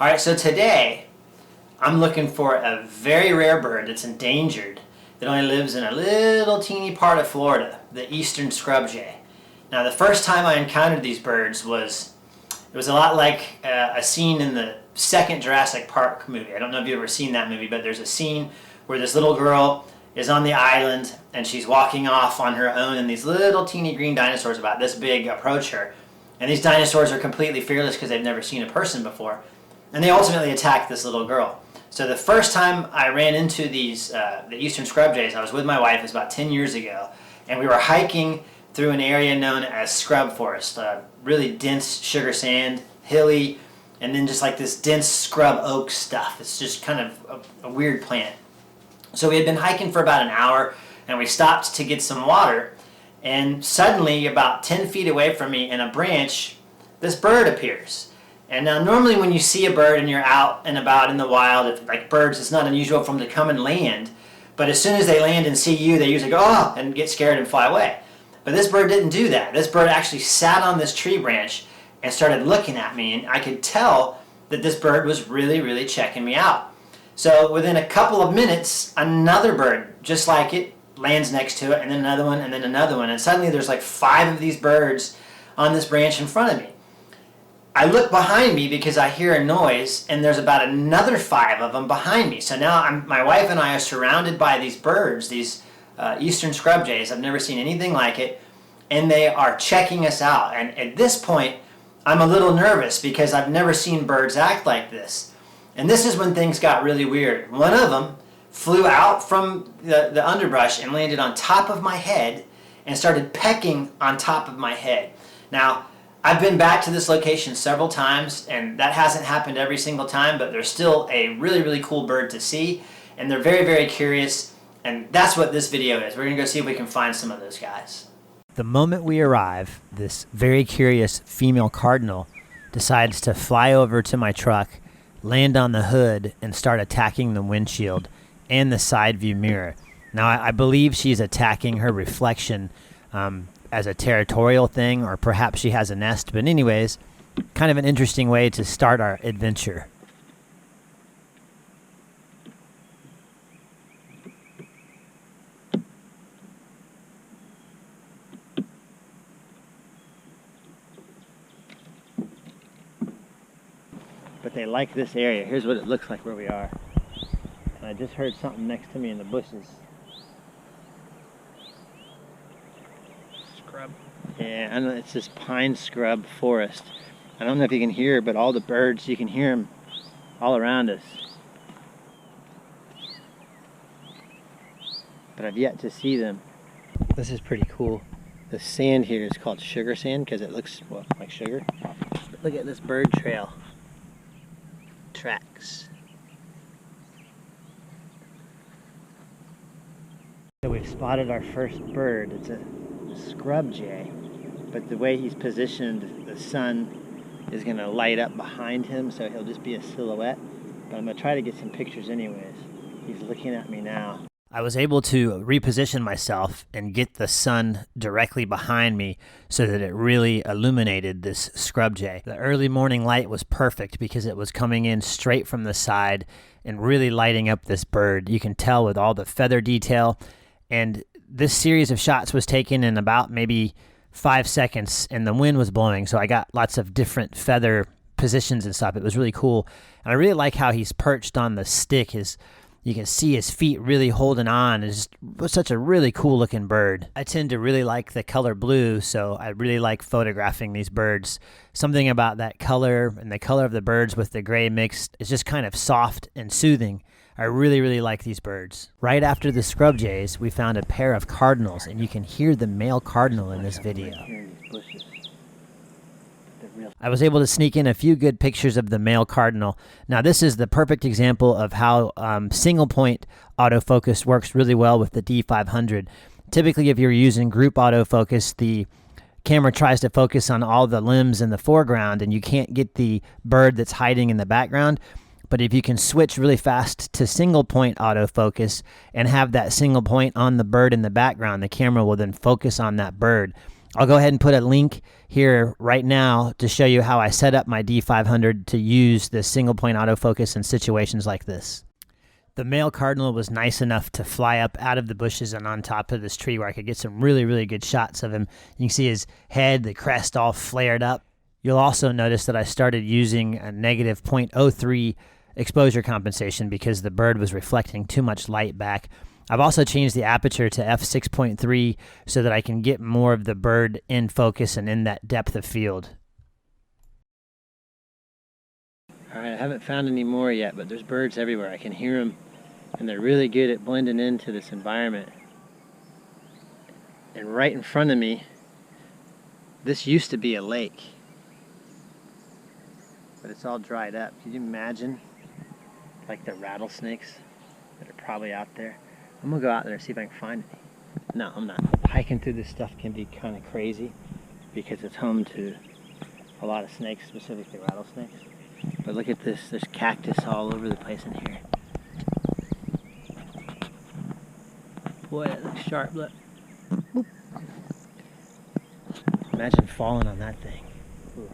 All right, so today I'm looking for a very rare bird that's endangered that only lives in a little teeny part of Florida, the eastern scrub jay. Now, the first time I encountered these birds was a lot like a scene in the second Jurassic Park movie. I don't know if you've ever seen that movie, but there's a scene where this little girl is on the island and she's walking off on her own, and these little teeny green dinosaurs about this big approach her. And these dinosaurs are completely fearless because they've never seen a person before. And they ultimately attack this little girl. So the first time I ran into these, the eastern scrub jays, I was with my wife. It was about 10 years ago. And we were hiking through an area known as scrub forest. Really dense sugar sand, hilly, and then just like this dense scrub oak stuff. It's just kind of a weird plant. So we had been hiking for about an hour, and we stopped to get some water. And suddenly, about 10 feet away from me in a branch, this bird appears. And now normally when you see a bird and you're out and about in the wild, if, like birds, it's not unusual for them to come and land. But as soon as they land and see you, they usually go, oh, and get scared and fly away. But this bird didn't do that. This bird actually sat on this tree branch and started looking at me. And I could tell that this bird was really, really checking me out. So within a couple of minutes, another bird, just like it, lands next to it, and then another one, and then another one. And suddenly there's like 5 of these birds on this branch in front of me. I look behind me because I hear a noise, and there's about another 5 of them behind me. So now my wife and I are surrounded by these birds, these eastern scrub jays. I've never seen anything like it, and they are checking us out. And at this point, I'm a little nervous because I've never seen birds act like this. And this is when things got really weird. One of them flew out from the underbrush and landed on top of my head and started pecking on top of my head. Now, I've been back to this location several times, and that hasn't happened every single time, but they're still a really, really cool bird to see, and they're very, very curious, and that's what this video is. We're going to go see if we can find some of those guys. The moment we arrive, this very curious female cardinal decides to fly over to my truck, land on the hood, and start attacking the windshield and the side view mirror. Now, I believe she's attacking her reflection as a territorial thing, or perhaps she has a nest. But anyways, kind of an interesting way to start our adventure. But they like this area. Here's what it looks like where we are. And I just heard something next to me in the bushes. Scrub. Yeah, I know, it's this pine scrub forest. I don't know if you can hear, but all the birds, you can hear them all around us. But I've yet to see them. This is pretty cool. The sand here is called sugar sand because it looks, well, like sugar. But look at this bird trail. Tracks. So we've spotted our first bird. It's a scrub jay, but the way he's positioned, the sun is going to light up behind him, so he'll just be a silhouette. But I'm going to try to get some pictures anyways. He's looking at me now. I was able to reposition myself and get the sun directly behind me so that it really illuminated this scrub jay. The early morning light was perfect because it was coming in straight from the side and really lighting up this bird. You can tell with all the feather detail. And this series of shots was taken in about maybe 5 seconds, and the wind was blowing, so I got lots of different feather positions and stuff. It was really cool. And I really like how he's perched on the stick. You can see his feet really holding on. It's just such a really cool looking bird. I tend to really like the color blue, so I really like photographing these birds. Something about that color and the color of the birds with the gray mixed is just kind of soft and soothing. I really, really like these birds. Right after the scrub jays, we found a pair of cardinals, and you can hear the male cardinal in this video. I was able to sneak in a few good pictures of the male cardinal. Now, this is the perfect example of how single point autofocus works really well with the D500. Typically, if you're using group autofocus, the camera tries to focus on all the limbs in the foreground, and you can't get the bird that's hiding in the background. But if you can switch really fast to single point autofocus and have that single point on the bird in the background, the camera will then focus on that bird. I'll go ahead and put a link here right now to show you how I set up my D500 to use this single point autofocus in situations like this. The male cardinal was nice enough to fly up out of the bushes and on top of this tree where I could get some really, really good shots of him. You can see his head, the crest all flared up. You'll also notice that I started using a negative 0.03 exposure compensation because the bird was reflecting too much light back. I've also changed the aperture to f6.3 so that I can get more of the bird in focus and in that depth of field. All right, I haven't found any more yet, but there's birds everywhere. I can hear them, and they're really good at blending into this environment. And right in front of me, this used to be a lake, but it's all dried up. Can you imagine, like the rattlesnakes that are probably out there? I'm gonna go out there and see if I can find any. No, I'm not. Hiking through this stuff can be kind of crazy because it's home to a lot of snakes, specifically rattlesnakes. But look at this, there's cactus all over the place in here. Boy, that looks sharp, look. Boop. Imagine falling on that thing. Ooh.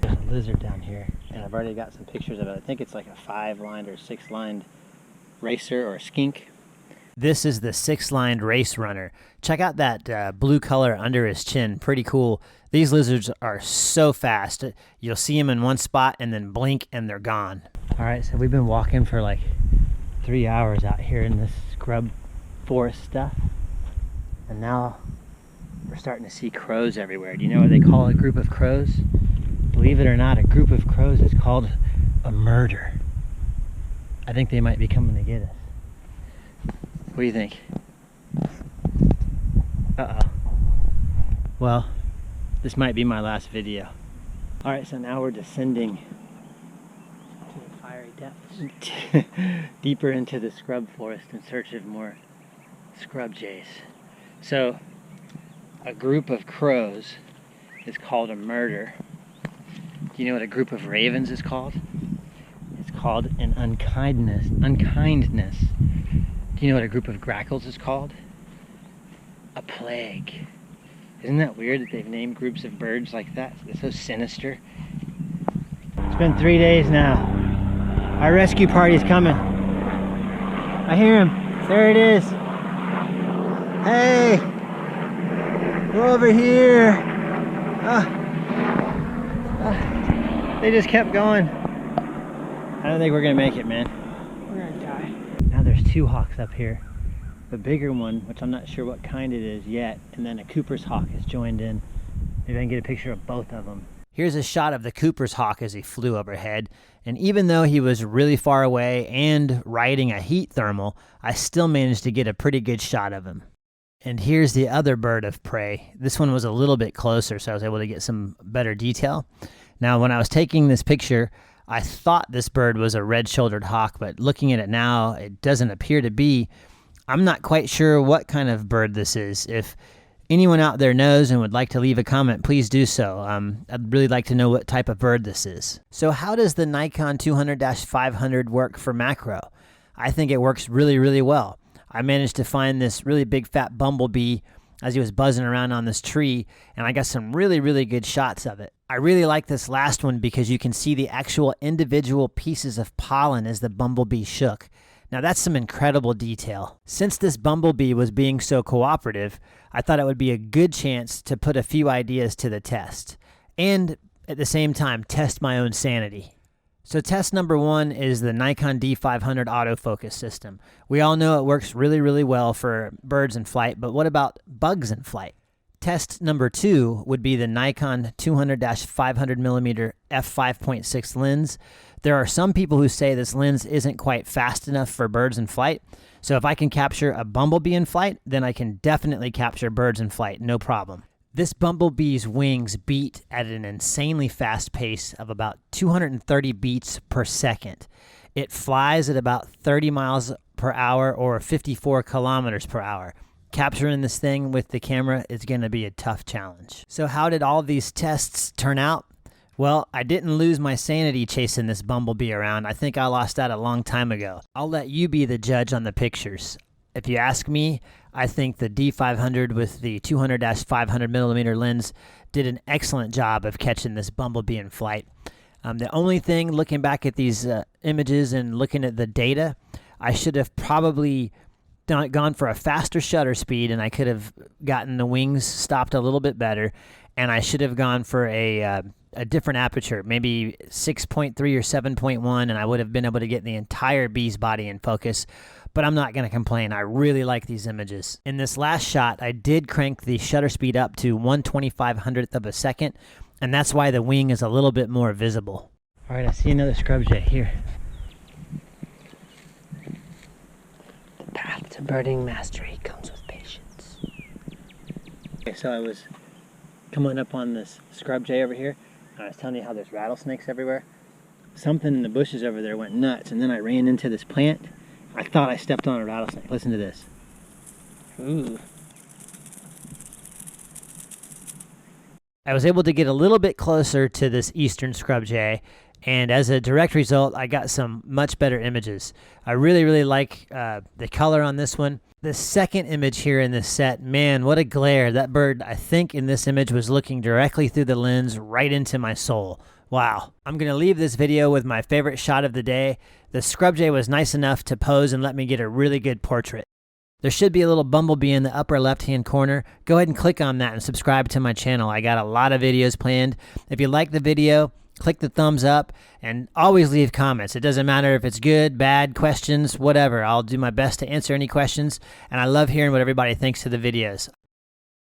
There's a lizard down here, and I've already got some pictures of it. I think it's like a 5-lined or 6-lined racer or a skink. This is the 6-lined race runner. Check out that blue color under his chin. Pretty cool. These lizards are so fast. You'll see them in one spot and then blink and they're gone. All right, so we've been walking for like 3 hours out here in this scrub forest stuff. And now we're starting to see crows everywhere. Do you know what they call a group of crows? Believe it or not, a group of crows is called a murder. I think they might be coming to get us. What do you think? Uh-oh. Well, this might be my last video. All right, so now we're descending to the fiery depths, deeper into the scrub forest in search of more scrub jays. So, a group of crows is called a murder. Do you know what a group of ravens is called? It's called an unkindness. Do you know what a group of grackles is called? A plague. Isn't that weird that they've named groups of birds like that? It's so sinister. It's been 3 days now. Our rescue party's coming. I hear him. There it is. Hey! We're over here. They just kept going. I don't think we're gonna make it, man. We're gonna die. Now there's 2 hawks up here. The bigger one, which I'm not sure what kind it is yet, and then a Cooper's hawk has joined in. Maybe I can get a picture of both of them. Here's a shot of the Cooper's hawk as he flew overhead, and even though he was really far away and riding a heat thermal, I still managed to get a pretty good shot of him. And here's the other bird of prey. This one was a little bit closer, so I was able to get some better detail. Now, when I was taking this picture, I thought this bird was a red-shouldered hawk, but looking at it now, it doesn't appear to be. I'm not quite sure what kind of bird this is. If anyone out there knows and would like to leave a comment, please do so. I'd really like to know what type of bird this is. So how does the Nikon 200-500 work for macro? I think it works really, really well. I managed to find this really big fat bumblebee as he was buzzing around on this tree, and I got some really, really good shots of it. I really like this last one because you can see the actual individual pieces of pollen as the bumblebee shook. Now that's some incredible detail. Since this bumblebee was being so cooperative, I thought it would be a good chance to put a few ideas to the test, and at the same time test my own sanity. So test number 1 is the Nikon D500 autofocus system. We all know it works really, really well for birds in flight, but what about bugs in flight? Test number 2 would be the Nikon 200-500mm f5.6 lens. There are some people who say this lens isn't quite fast enough for birds in flight. So if I can capture a bumblebee in flight, then I can definitely capture birds in flight, no problem. This bumblebee's wings beat at an insanely fast pace of about 230 beats per second. It flies at about 30 miles per hour or 54 kilometers per hour. Capturing this thing with the camera is going to be a tough challenge. So how did all these tests turn out? Well, I didn't lose my sanity chasing this bumblebee around. I think I lost that a long time ago. I'll let you be the judge on the pictures. If you ask me, I think the D500 with the 200-500 millimeter lens did an excellent job of catching this bumblebee in flight. The only thing, looking back at these images and looking at the data, I should have probably gone for a faster shutter speed, and I could have gotten the wings stopped a little bit better, and I should have gone for a different aperture, maybe 6.3 or 7.1, and I would have been able to get the entire bee's body in focus. But I'm not going to complain. I really like these images. In this last shot, I did crank the shutter speed up to 1/2500th of a second, and that's why the wing is a little bit more visible. All right, I see another scrub jay here. The path to birding mastery comes with patience. Okay, so I was coming up on this scrub jay over here. I was telling you how there's rattlesnakes everywhere. Something in the bushes over there went nuts, and then I ran into this plant. I thought I stepped on a rattlesnake. Listen to this. Ooh. I was able to get a little bit closer to this eastern scrub jay, and as a direct result, I got some much better images. I really like the color on this one. The second image here in this set, man, what a glare. That bird, I think in this image, was looking directly through the lens right into my soul. Wow. I'm going to leave this video with my favorite shot of the day. The scrub jay was nice enough to pose and let me get a really good portrait. There should be a little bumblebee in the upper left-hand corner. Go ahead and click on that and subscribe to my channel. I got a lot of videos planned. If you like the video, click the thumbs up and always leave comments. It doesn't matter if it's good, bad, questions, whatever. I'll do my best to answer any questions, and I love hearing what everybody thinks of the videos.